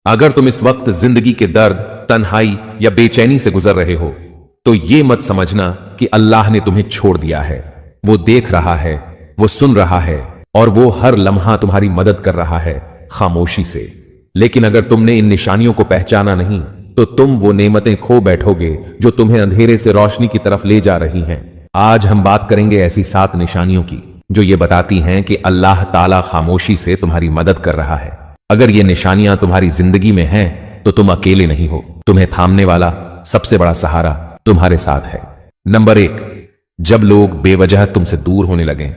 अगर तुम इस वक्त जिंदगी के दर्द, तन्हाई या बेचैनी से गुजर रहे हो तो ये मत समझना कि अल्लाह ने तुम्हें छोड़ दिया है। वो देख रहा है, वो सुन रहा है और वो हर लम्हा तुम्हारी मदद कर रहा है खामोशी से। लेकिन अगर तुमने इन निशानियों को पहचाना नहीं तो तुम वो नेमतें खो बैठोगे जो तुम्हें अंधेरे से रोशनी की तरफ ले जा रही हैं। आज हम बात करेंगे ऐसी 7 निशानियों की जो ये बताती हैं कि अल्लाह ताला खामोशी से तुम्हारी मदद कर रहा है। अगर ये निशानियां तुम्हारी जिंदगी में हैं तो तुम अकेले नहीं हो, तुम्हें थामने वाला सबसे बड़ा सहारा तुम्हारे साथ है। नंबर 1, जब लोग बेवजह तुमसे दूर होने लगें,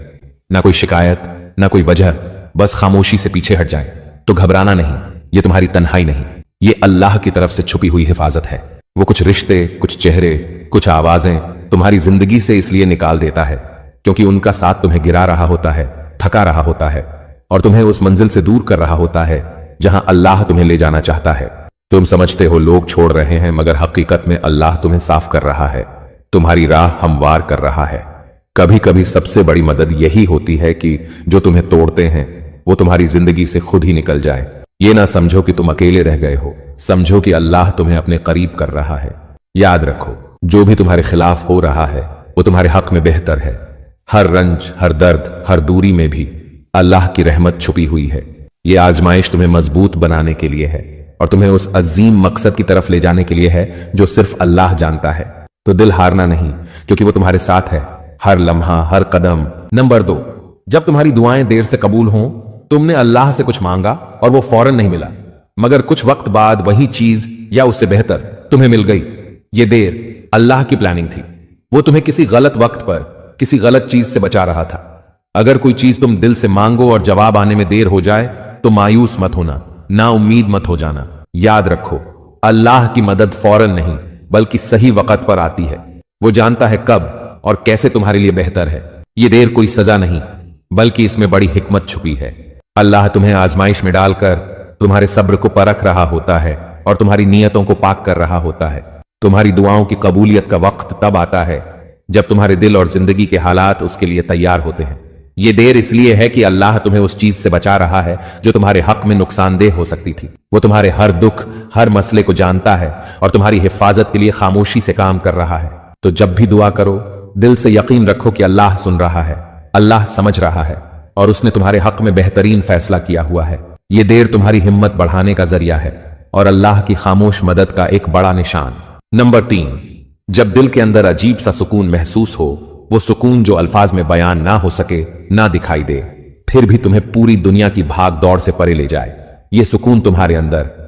ना कोई शिकायत ना कोई वजह, बस खामोशी से पीछे हट जाएं, तो घबराना नहीं, ये तुम्हारी तन्हाई नहीं, ये अल्लाह की तरफ से छुपी हुई हिफाजत है। वो कुछ रिश्ते, कुछ चेहरे, कुछ आवाजें तुम्हारी जिंदगी से इसलिए निकाल देता है क्योंकि उनका साथ तुम्हें गिरा रहा होता है, थका रहा होता है और तुम्हें उस मंजिल से दूर कर रहा होता है जहां अल्लाह तुम्हें ले जाना चाहता है। तुम समझते हो लोग छोड़ रहे हैं, मगर हकीकत में अल्लाह तुम्हें साफ कर रहा है, तुम्हारी राह हमवार कर रहा है। कभी कभी सबसे बड़ी मदद यही होती है कि जो तुम्हें तोड़ते हैं वो तुम्हारी जिंदगी से खुद ही निकल जाए। ये ना समझो कि तुम अकेले रह गए हो, समझो कि अल्लाह तुम्हें अपने करीब कर रहा है। याद रखो, जो भी तुम्हारे खिलाफ हो रहा है वो तुम्हारे हक में बेहतर है। हर रंज, हर दर्द, हर दूरी में भी अल्लाह की रहमत छुपी हुई है। ये आजमाइश तुम्हें मजबूत बनाने के लिए है और तुम्हें उस अजीम मकसद की तरफ ले जाने के लिए है जो सिर्फ अल्लाह जानता है। तो दिल हारना नहीं, क्योंकि वो तुम्हारे साथ है हर लम्हा, हर कदम। नंबर 2, जब तुम्हारी दुआएं देर से कबूल हों, तुमने अल्लाह से कुछ मांगा और वो फौरन नहीं मिला, मगर कुछ वक्त बाद वही चीज या उससे बेहतर तुम्हें मिल गई। ये देर अल्लाह की प्लानिंग थी, वो तुम्हें किसी गलत वक्त पर किसी गलत चीज से बचा रहा था। अगर कोई चीज तुम दिल से मांगो और जवाब आने में देर हो जाए तो मायूस मत होना, ना उम्मीद मत हो जाना। याद रखो, अल्लाह की मदद फौरन नहीं बल्कि सही वक्त पर आती है। वो जानता है कब और कैसे तुम्हारे लिए बेहतर है। ये देर कोई सजा नहीं बल्कि इसमें बड़ी हिकमत छुपी है। अल्लाह तुम्हें आजमाइश में डालकर तुम्हारे सब्र को परख रहा होता है और तुम्हारी नीयतों को पाक कर रहा होता है। तुम्हारी दुआओं की कबूलियत का वक्त तब आता है जब तुम्हारे दिल और जिंदगी के हालात उसके लिए तैयार होते हैं। ये देर इसलिए है कि अल्लाह तुम्हें उस चीज से बचा रहा है जो तुम्हारे हक में नुकसानदेह हो सकती थी। वो तुम्हारे हर दुख, हर मसले को जानता है और तुम्हारी हिफाजत के लिए खामोशी से काम कर रहा है। तो जब भी दुआ करो, दिल से यकीन रखो कि अल्लाह सुन रहा है, अल्लाह समझ रहा है और उसने तुम्हारे हक में बेहतरीन फैसला किया हुआ है। ये देर तुम्हारी हिम्मत बढ़ाने का जरिया है और अल्लाह की खामोश मदद का एक बड़ा निशान। नंबर 3, जब दिल के अंदर अजीब सा सुकून महसूस हो, वो सुकून जो अल्फाज में बयान ना हो सके, ना दिखाई दे, फिर भी तुम्हें पूरी दुनिया की भाग दौड़ से परे ले जाए। ये सुकून तुम्हारे अंदर